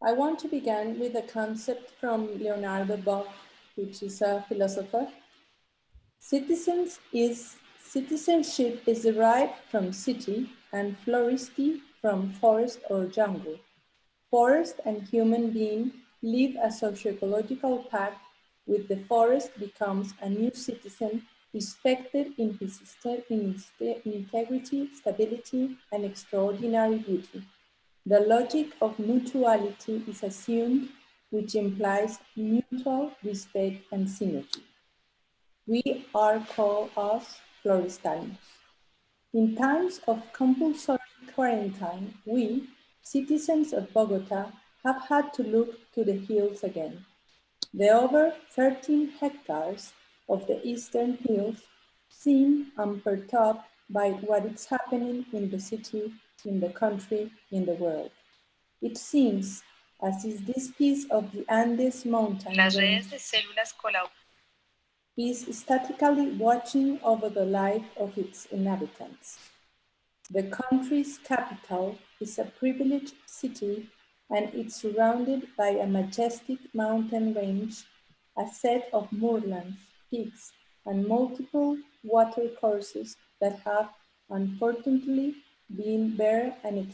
I want to begin with a concept from Leonardo Boff, which is a philosopher. Citizenship is derived from city and floristy from forest or jungle. Forest and human being live a socio-ecological pact with the forest becomes a new citizen respected in his integrity, stability, and extraordinary beauty. The logic of mutuality is assumed, which implies mutual respect and synergy. We are called us Floristanos. In times of compulsory quarantine, we, citizens of Bogotá, have had to look to the hills again. The over 13 hectares of the eastern hills seem unperturbed by what is happening in the city, in the country, in the world. It seems as if this piece of the Andes mountain Las range redes de células colaboran. is statically watching over the life of its inhabitants. The country's capital is a privileged city and it's surrounded by a majestic mountain range, a set of moorlands, peaks, and multiple watercourses that have unfortunately been bare and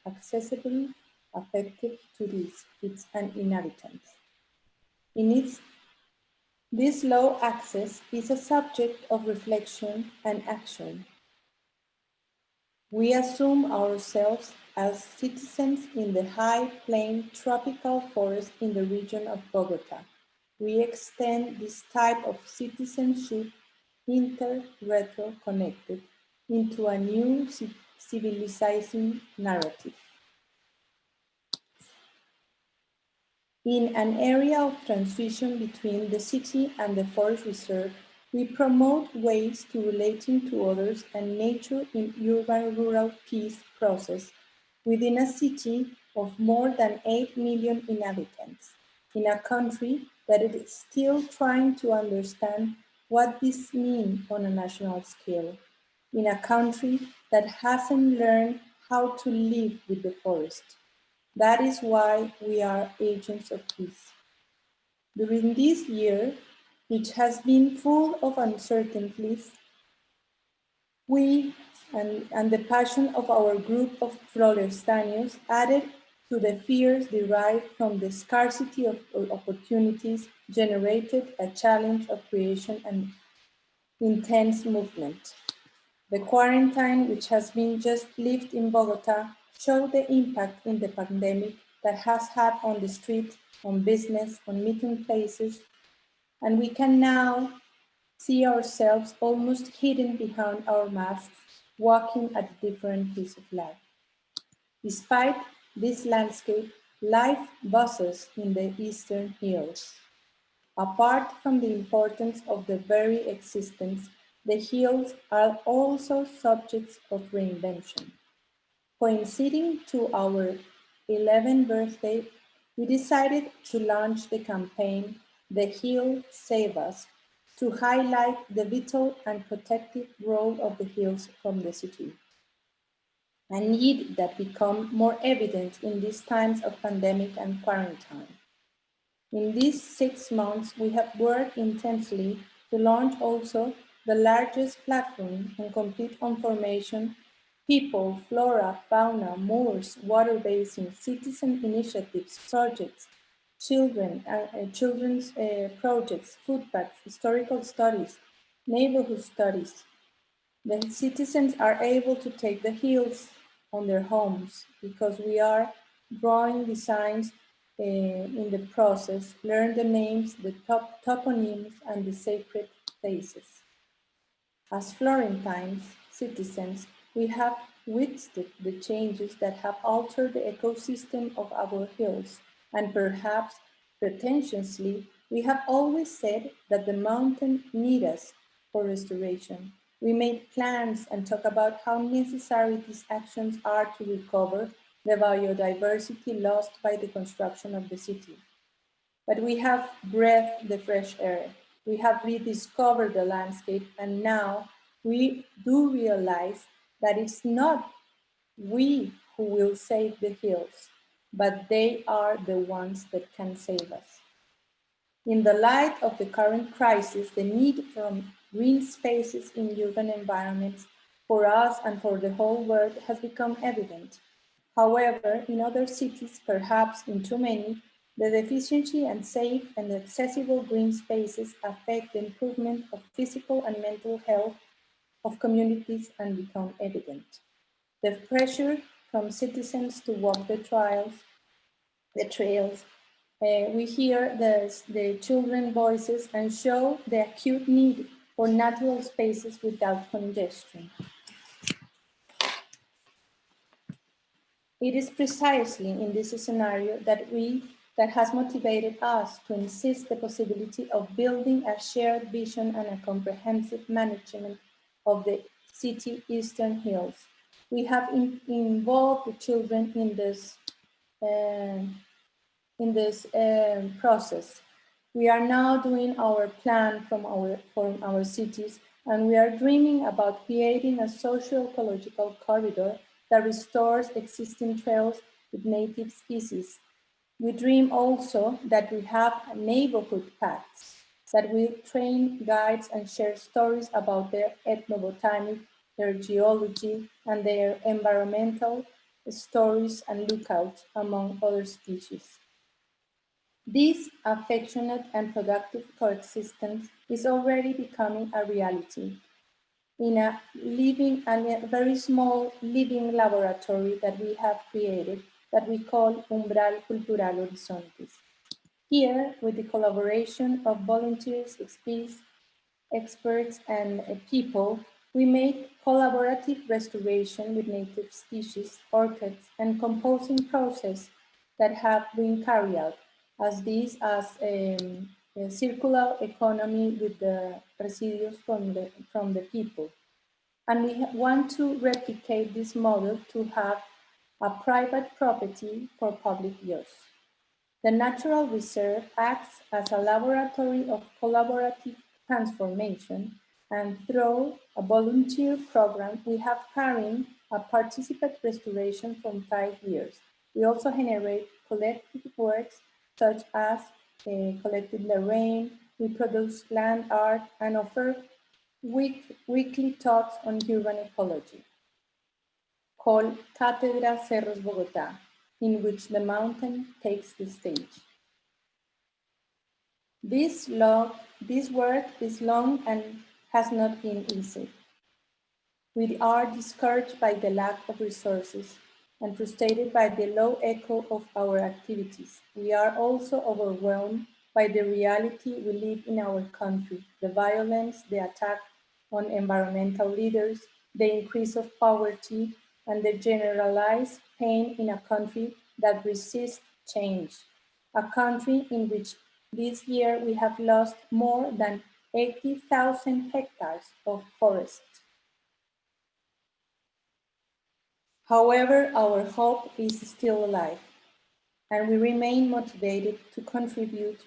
inaccessibly affected to its inhabitants. This low access is a subject of reflection and action. We assume ourselves as citizens in the high plain tropical forest in the region of Bogotá. We extend this type of citizenship inter-retro-connected into a new civilizing narrative. In an area of transition between the city and the forest reserve, we promote ways to relating to others and nature in urban-rural peace process within a city of more than 8 million inhabitants, in a country that is still trying to understand what this means on a national scale, in a country that hasn't learned how to live with the forest. That is why we are agents of peace. During this year, which has been full of uncertainties, we and the passion of our group of Florestanos added to the fears derived from the scarcity of opportunities generated a challenge of creation and intense movement. The quarantine, which has been just lived in Bogotá, showed the impact in the pandemic that has had on the street, on business, on meeting places, and we can now see ourselves almost hidden behind our masks, walking at a different piece of life. Despite this landscape, life buzzes in the eastern hills. Apart from the importance of the very existence, the hills are also subjects of reinvention. Coinciding to our 11th birthday, we decided to launch the campaign The Hill Save Us to highlight the vital and protective role of the hills from the city, a need that become more evident in these times of pandemic and quarantine. In these 6 months, we have worked intensely to launch also the largest platform and complete information, people, flora, fauna, moors, water basins, citizen initiatives, projects, children's projects, footpaths, historical studies, neighborhood studies. The citizens are able to take the hills on their homes because we are drawing designs in the process, learn the names, the toponyms, and the sacred places. As Florentines citizens, we have withstood the changes that have altered the ecosystem of our hills, and perhaps pretentiously, we have always said that the mountain needs us for restoration. We made plans and talk about how necessary these actions are to recover the biodiversity lost by the construction of the city. But we have breathed the fresh air. We have rediscovered the landscape, and now we do realize that it's not we who will save the hills. but they are the ones that can save us. In the light of the current crisis, the need for green spaces in urban environments for us and for the whole world has become evident. However, in other cities, perhaps in too many, the deficiency and safe and accessible green spaces affect the improvement of physical and mental health of communities and become evident. The pressure from citizens to walk the trails, we hear the children's voices and show the acute need for natural spaces without congestion. It is precisely in this scenario that has motivated us to insist the possibility of building a shared vision and a comprehensive management of the city eastern hills. We have involved the children uh, in this process. We are now doing our plan from our cities, and we are dreaming about creating a socio-ecological corridor that restores existing trails with native species. We dream also that we have neighborhood paths that will train guides and share stories about their ethnobotany, their geology, and their environmental stories and lookouts, among other species. This affectionate and productive coexistence is already becoming a reality in a very small living laboratory that we have created that we call Umbral Cultural Horizontes. Here, with the collaboration of volunteers, experts, and people, we make collaborative restoration with native species, orchids, and composing process that have been carried out, as these as a circular economy with the residues from the people. And we want to replicate this model to have a private property for public use. The natural reserve acts as a laboratory of collaborative transformation, and through a volunteer program, we have carrying a participant restoration from 5 years. We also generate collective works such as collecting the rain, we produce land art, and offer weekly talks on urban ecology called Cátedra Cerros Bogotá, in which the mountain takes the stage. This work is long and has not been easy. We are discouraged by the lack of resources and frustrated by the low echo of our activities. We are also overwhelmed by the reality we live in our country, the violence, the attack on environmental leaders, the increase of poverty, and the generalized pain in a country that resists change, a country in which this year we have lost more than 80,000 hectares of forest. However, our hope is still alive, and we remain motivated to contribute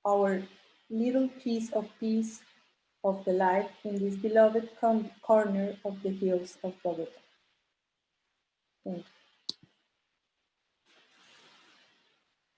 our little piece of the life in this beloved corner of the hills of Bogotá. Thank you.